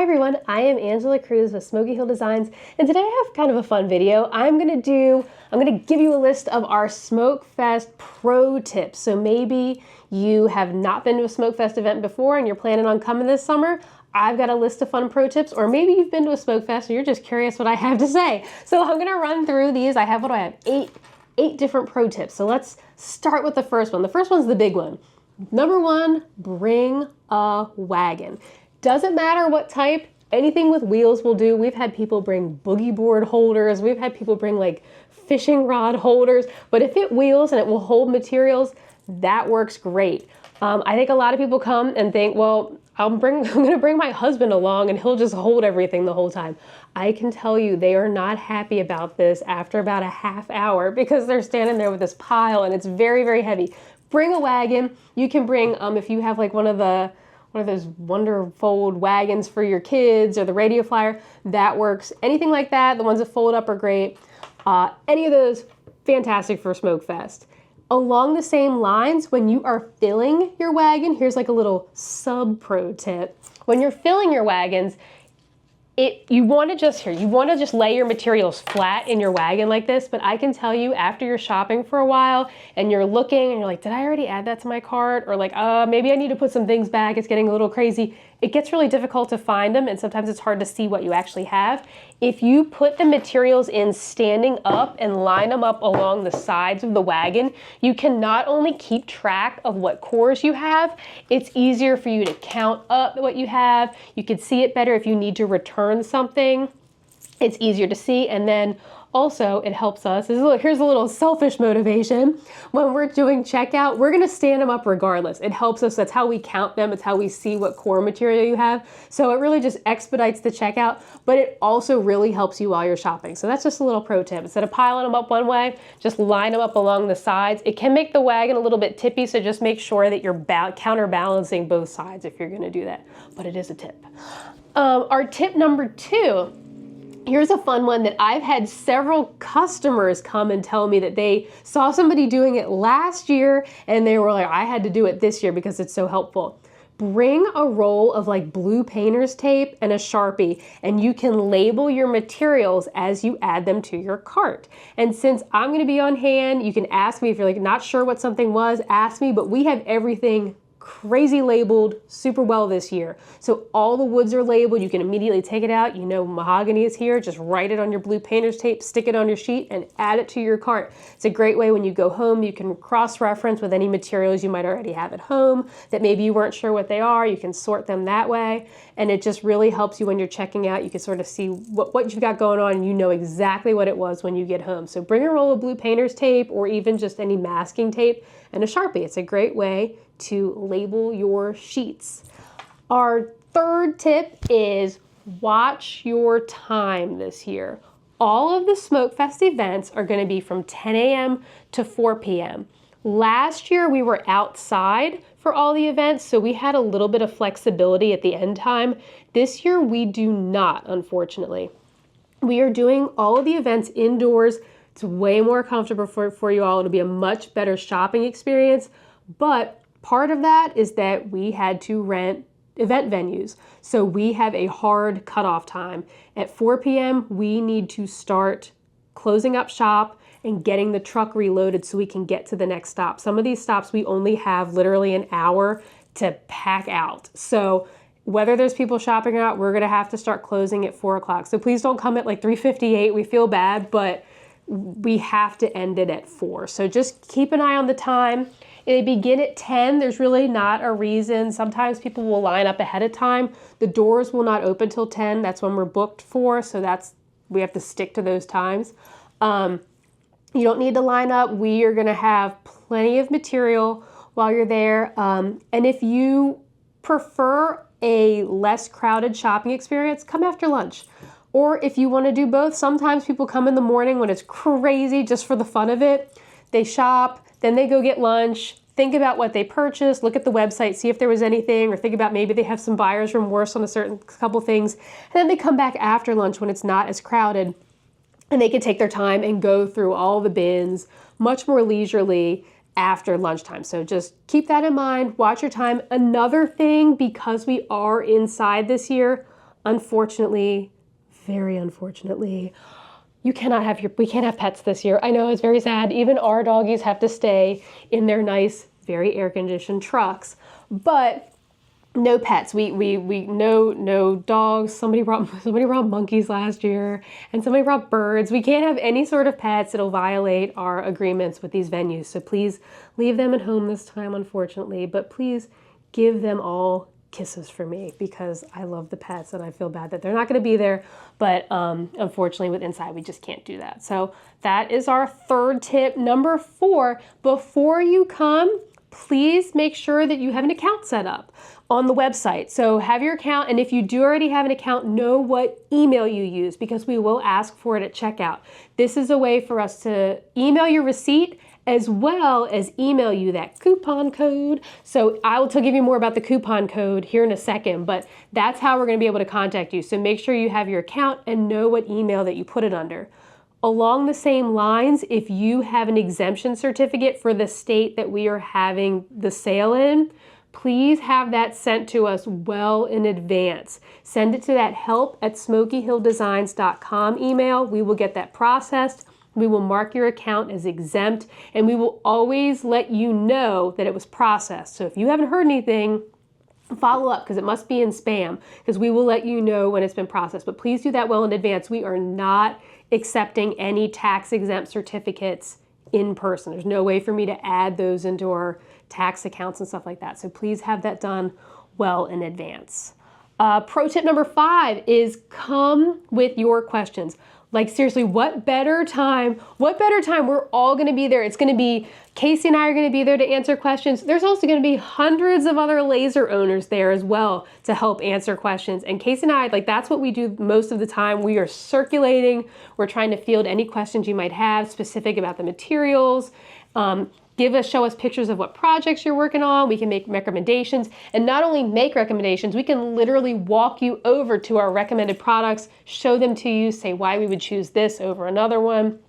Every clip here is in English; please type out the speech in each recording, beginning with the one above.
Hi everyone, I am Angela Cruz with Smokey Designs, and today I have kind of a fun video. I'm gonna give you a list of our Smokefest Pro tips. So maybe you have not been to a Smokefest event before and you're planning on coming this summer. I've got a list of fun pro tips, or maybe you've been to a Smokefest and you're just curious what I have to say. So I'm gonna run through these. I have eight different pro tips. So let's start with the first one. The first one's the big one. Number one, bring a wagon. Doesn't matter what type, anything with wheels will do. We've had people bring boogie board holders. We've had people bring like fishing rod holders, but if it wheels and it will hold materials, that works great. I think a lot of people come and think, well, I'm gonna bring my husband along and he'll just hold everything the whole time. I can tell you they are not happy about this after about a half hour because they're standing there with this pile and it's very, very heavy. Bring a wagon. You can bring, if you have like one of those Wonderfold wagons for your kids or the radio flyer, that works. Anything like that, the ones that fold up are great. Any of those, fantastic for Smokefest. Along the same lines, when you are filling your wagon, here's like a little sub-pro tip. When you're filling your wagons, you want to just lay your materials flat in your wagon like this, but I can tell you after you're shopping for a while and you're looking and you're like, did I already add that to my cart? Or like, maybe I need to put some things back. It's getting a little crazy. It gets really difficult to find them and sometimes it's hard to see what you actually have. If you put the materials in standing up and line them up along the sides of the wagon, you can not only keep track of what cores you have, it's easier for you to count up what you have. You can see it better if you need to return something. It's easier to see, and then also it helps us. Here's a little selfish motivation. When we're doing checkout, we're gonna stand them up regardless. It helps us, that's how we count them, it's how we see what core material you have. So it really just expedites the checkout, but it also really helps you while you're shopping. So that's just a little pro tip. Instead of piling them up one way, just line them up along the sides. It can make the wagon a little bit tippy, so just make sure that you're counterbalancing both sides if you're gonna do that, but it is a tip. Our tip number two, here's a fun one that I've had several customers come and tell me that they saw somebody doing it last year and they were like, I had to do it this year because it's so helpful. Bring a roll of like blue painter's tape and a Sharpie, and you can label your materials as you add them to your cart. And since I'm gonna be on hand, you can ask me if you're like not sure what something was, ask me, but we have everything crazy labeled super well this year. So all the woods are labeled. You can immediately take it out. You know mahogany is here. Just write it on your blue painter's tape, stick it on your sheet, and add it to your cart. It's a great way when you go home. You can cross-reference with any materials you might already have at home that maybe you weren't sure what they are. You can sort them that way. And it just really helps you when you're checking out. You can sort of see what you've got going on and you know exactly what it was when you get home. So bring a roll of blue painter's tape or even just any masking tape and a Sharpie. It's a great way to label your sheets. Our third tip is watch your time this year. All of the Smokefest events are going to be from 10 a.m. to 4 p.m. Last year we were outside for all the events, so we had a little bit of flexibility at the end time. This year we do not, unfortunately. We are doing all of the events indoors. It's way more comfortable for you all. It'll be a much better shopping experience, but part of that is that we had to rent event venues. So we have a hard cutoff time. At 4 p.m., we need to start closing up shop and getting the truck reloaded so we can get to the next stop. Some of these stops, we only have literally an hour to pack out. So whether there's people shopping or not, we're gonna have to start closing at 4 o'clock. So please don't come at like 3:58. We feel bad, but we have to end it at 4. So just keep an eye on the time. They begin at 10. There's really not a reason. Sometimes people will line up ahead of time. The doors will not open till 10. That's when we're booked for. So we have to stick to those times. You don't need to line up. We are going to have plenty of material while you're there. And if you prefer a less crowded shopping experience, come after lunch. Or if you want to do both, sometimes people come in the morning when it's crazy just for the fun of it. They shop, then they go get lunch, think about what they purchased, look at the website, see if there was anything, or think about maybe they have some buyer's remorse on a certain couple things. And then they come back after lunch when it's not as crowded and they can take their time and go through all the bins much more leisurely after lunchtime. So just keep that in mind, watch your time. Another thing, because we are inside this year, unfortunately, very unfortunately, we can't have pets this year. I know, it's very sad. Even our doggies have to stay in their nice, very air-conditioned trucks, but no pets. No dogs. Somebody brought monkeys last year, and somebody brought birds. We can't have any sort of pets. It'll violate our agreements with these venues. So please leave them at home this time, unfortunately, but please give them all kisses for me, because I love the pets and I feel bad that they're not going to be there. But unfortunately with Inside, we just can't do that. So that is our third tip. Number 4, before you come, please make sure that you have an account set up on the website. So have your account, and if you do already have an account, know what email you use, because we will ask for it at checkout. This is a way for us to email your receipt as well as email you that coupon code. So I will give you more about the coupon code here in a second, but that's how we're going to be able to contact you. So make sure you have your account and know what email that you put it under. Along the same lines, if you have an exemption certificate for the state that we are having the sale in, please have that sent to us well in advance. Send it to that help@smokeyhilldesigns.com email. We will get that processed. We will mark your account as exempt, and we will always let you know that it was processed. So if you haven't heard anything, follow up, because it must be in spam, because we will let you know when it's been processed. But please do that well in advance. We are not accepting any tax exempt certificates in person. There's no way for me to add those into our tax accounts and stuff like that. So please have that done well in advance. Pro tip number 5 is come with your questions. Like, seriously, what better time? We're all going to be there. It's going to be, Casey and I are going to be there to answer questions. There's also going to be hundreds of other laser owners there as well to help answer questions. And Casey and I, that's what we do most of the time. We are circulating. We're trying to field any questions you might have specific about the materials. Show us pictures of what projects you're working on. We can make recommendations, and not only make recommendations, we can literally walk you over to our recommended products, show them to you, say why we would choose this over another one.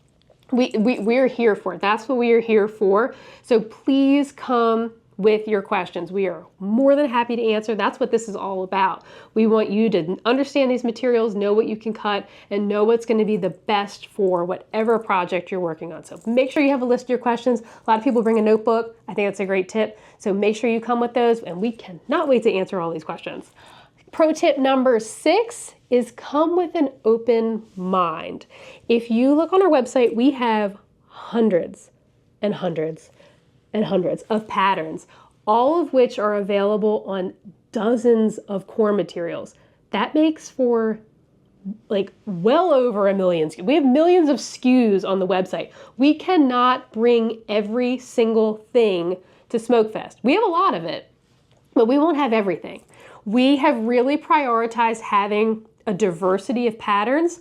We're here for it. That's what we are here for. So please come with your questions. We are more than happy to answer. That's what this is all about. We want you to understand these materials, know what you can cut, and know what's going to be the best for whatever project you're working on. So make sure you have a list of your questions. A lot of people bring a notebook. I think that's a great tip. So make sure you come with those, and we cannot wait to answer all these questions. Pro tip number 6 is come with an open mind. If you look on our website, we have hundreds and hundreds and hundreds of patterns, all of which are available on dozens of core materials. That makes for well over a million SKUs. We have millions of SKUs on the website. We cannot bring every single thing to Smokefest. We have a lot of it, but we won't have everything. We have really prioritized having a diversity of patterns,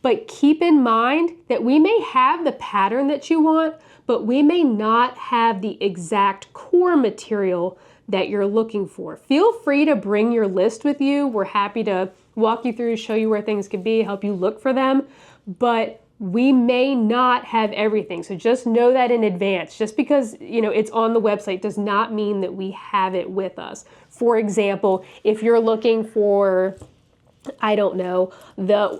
but keep in mind that we may have the pattern that you want, but we may not have the exact core material that you're looking for. Feel free to bring your list with you. We're happy to walk you through, show you where things could be, help you look for them, but we may not have everything. So just know that in advance. Just because it's on the website does not mean that we have it with us. For example, if you're looking for, I don't know,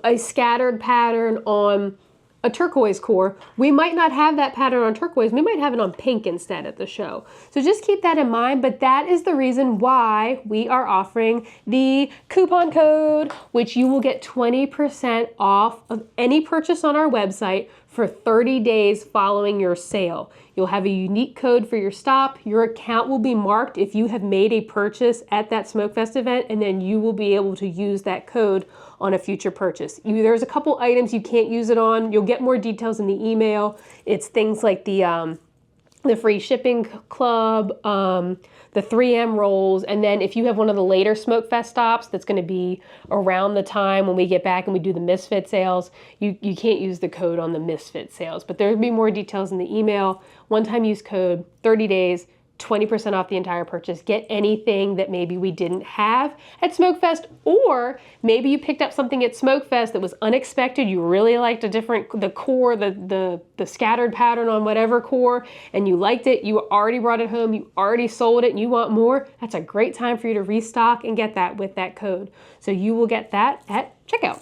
a scattered pattern on a turquoise core, we might not have that pattern on turquoise. We might have it on pink instead at the show. So just keep that in mind, but that is the reason why we are offering the coupon code, which you will get 20% off of any purchase on our website for 30 days following your sale. You'll have a unique code for your stop. Your account will be marked if you have made a purchase at that Smokefest event, and then you will be able to use that code on a future purchase. There's a couple items you can't use it on. You'll get more details in the email. It's things like the free shipping club, the 3M rolls, and then if you have one of the later Smokefest stops that's going to be around the time when we get back and we do the Misfit sales, you can't use the code on the Misfit sales, but there'll be more details in the email. One-time use code, 30 days, 20% off the entire purchase. Get anything that maybe we didn't have at Smokefest, or maybe you picked up something at Smokefest that was unexpected. You really liked the core, the scattered pattern on whatever core, and you liked it. You already brought it home. You already sold it and you want more. That's a great time for you to restock and get that with that code. So you will get that at checkout.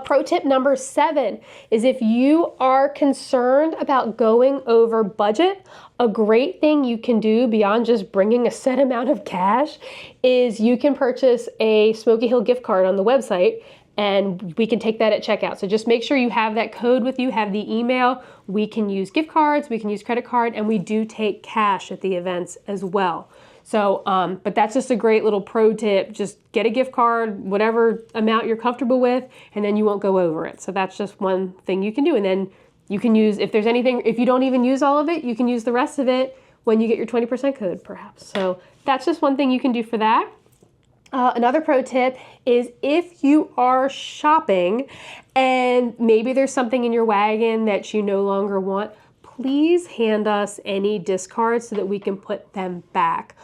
Pro tip number 7 is if you are concerned about going over budget, a great thing you can do beyond just bringing a set amount of cash is you can purchase a Smokey Hill gift card on the website, and we can take that at checkout. So just make sure you have that code with you, have the email. We can use gift cards, we can use credit card, and we do take cash at the events as well. So, but that's just a great little pro tip. Just get a gift card, whatever amount you're comfortable with, and then you won't go over it. So that's just one thing you can do. And then you can use, if there's anything, if you don't even use all of it, you can use the rest of it when you get your 20% code, perhaps. So that's just one thing you can do for that. Another pro tip is if you are shopping and maybe there's something in your wagon that you no longer want, please hand us any discards so that we can put them back.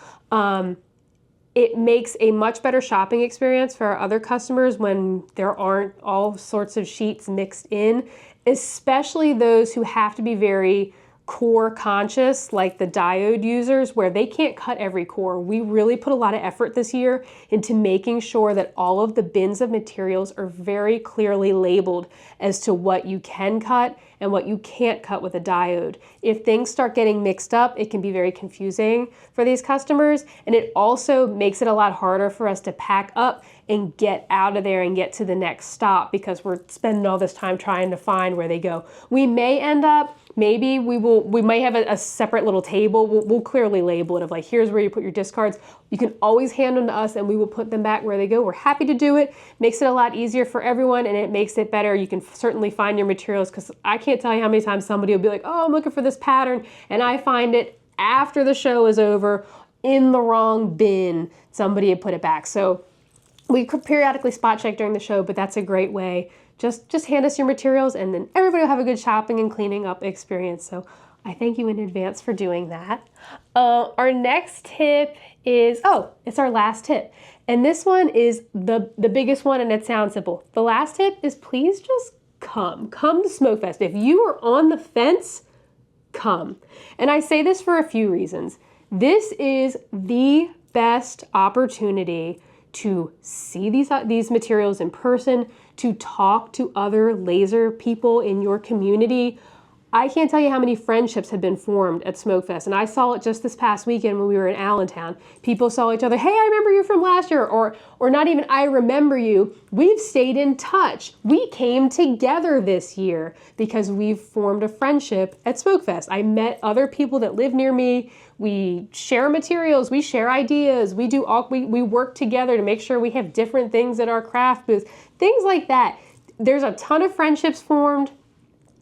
It makes a much better shopping experience for our other customers when there aren't all sorts of sheets mixed in, especially those who have to be very core conscious, like the diode users, where they can't cut every core. We really put a lot of effort this year into making sure that all of the bins of materials are very clearly labeled as to what you can cut and what you can't cut with a diode. If things start getting mixed up, it can be very confusing for these customers, and it also makes it a lot harder for us to pack up and get out of there and get to the next stop because we're spending all this time trying to find where they go. We may end up, maybe we might have a separate little table. We'll clearly label it of like, here's where you put your discards. You can always hand them to us and we will put them back where they go. We're happy to do it. Makes it a lot easier for everyone and it makes it better. You can certainly find your materials because I can't tell you how many times somebody will be like, oh, I'm looking for this pattern, and I find it after the show is over in the wrong bin. Somebody had put it back. So we could periodically spot check during the show, but that's a great way. Just hand us your materials and then everybody will have a good shopping and cleaning up experience. So I thank you in advance for doing that. Our next tip is, it's our last tip. And this one is the biggest one, and it sounds simple. The last tip is please just come. Come to Smokefest. If you are on the fence, come. And I say this for a few reasons. This is the best opportunity to see these materials in person, to talk to other laser people in your community. I can't tell you how many friendships have been formed at Smokefest, and I saw it just this past weekend when we were in Allentown. People saw each other, hey, I remember you from last year, or not even I remember you. We've stayed in touch. We came together this year because we've formed a friendship at Smokefest. I met other people that live near me. We share materials, we share ideas, we work together to make sure we have different things at our craft booth, things like that. There's a ton of friendships formed.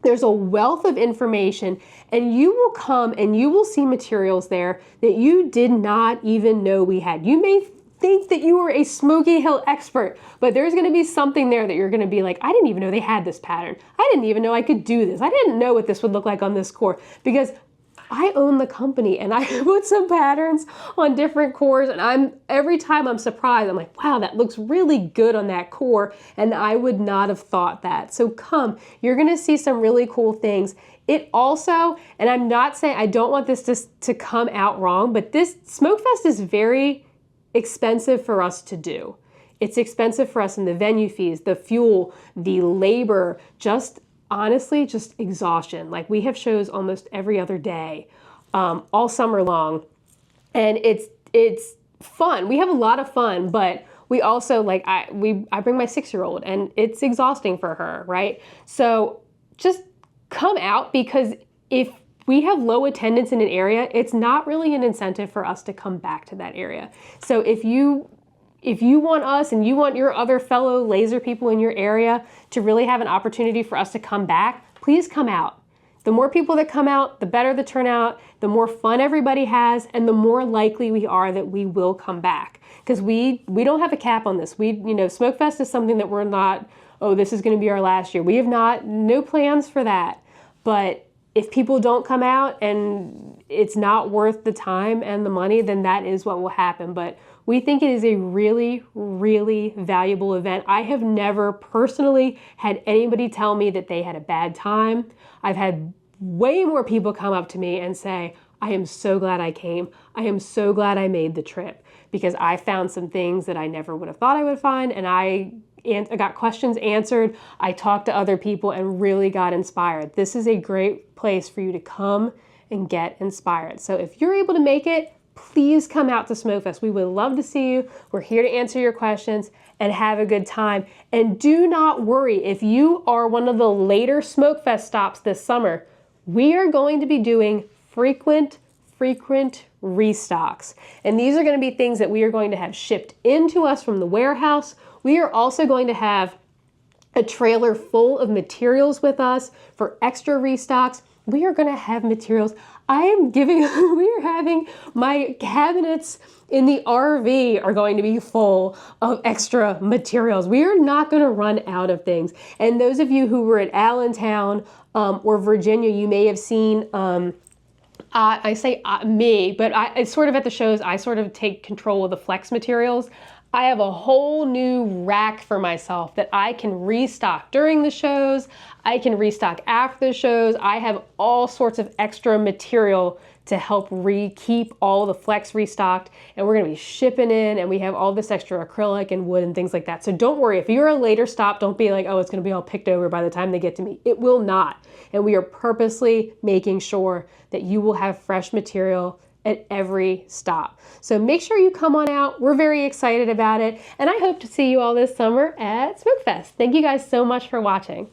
There's a wealth of information, and you will come and you will see materials there that you did not even know we had. You may think that you are a Smokey Hill expert, but there's going to be something there that you're going to be like, I didn't even know they had this pattern. I didn't even know I could do this. I didn't know what this would look like on this core, because I own the company and I put some patterns on different cores, and every time I'm surprised. I'm like, wow, that looks really good on that core, and I would not have thought that. So come, you're gonna see some really cool things. It also, and I'm not saying, I don't want this to come out wrong, but this Smokefest is very expensive for us to do. It's expensive for us in the venue fees, the fuel, the labor, honestly, just exhaustion. Like, we have shows almost every other day, all summer long, and it's fun. We have a lot of fun, but we also, I bring my 6-year-old, and it's exhausting for her, right? So just come out, because if we have low attendance in an area, it's not really an incentive for us to come back to that area. So if you want us and you want your other fellow laser people in your area to really have an opportunity for us to come back, please come out. The more people that come out, the better the turnout, the more fun everybody has, and the more likely we are that we will come back. Because we don't have a cap on this. Smokefest is something that we're not, this is going to be our last year. We have no plans for that. But if people don't come out and it's not worth the time and the money, then that is what will happen. But we think it is a really, really valuable event. I have never personally had anybody tell me that they had a bad time. I've had way more people come up to me and say, I am so glad I came. I am so glad I made the trip because I found some things that I never would have thought I would find, and I got questions answered. I talked to other people and really got inspired. This is a great place for you to come and get inspired. So if you're able to make it, please come out to Smokefest. We would love to see you. We're here to answer your questions and have a good time. And do not worry, if you are one of the later Smokefest stops this summer, we are going to be doing frequent restocks. And these are going to be things that we are going to have shipped into us from the warehouse. We are also going to have a trailer full of materials with us for extra restocks. We are going to have materials. We are having my cabinets in the RV are going to be full of extra materials. We are not going to run out of things. And those of you who were at Allentown or Virginia, you may have seen, I say me, but it's sort of at the shows, I sort of take control of the flex materials. I have a whole new rack for myself that I can restock during the shows. I can restock after the shows. I have all sorts of extra material to help keep all the flex restocked, and we're gonna be shipping in, and we have all this extra acrylic and wood and things like that. So don't worry, if you're a later stop, don't be like, oh, it's gonna be all picked over by the time they get to me. It will not. And we are purposely making sure that you will have fresh material at every stop. So make sure you come on out. We're very excited about it. And I hope to see you all this summer at Smokefest. Thank you guys so much for watching.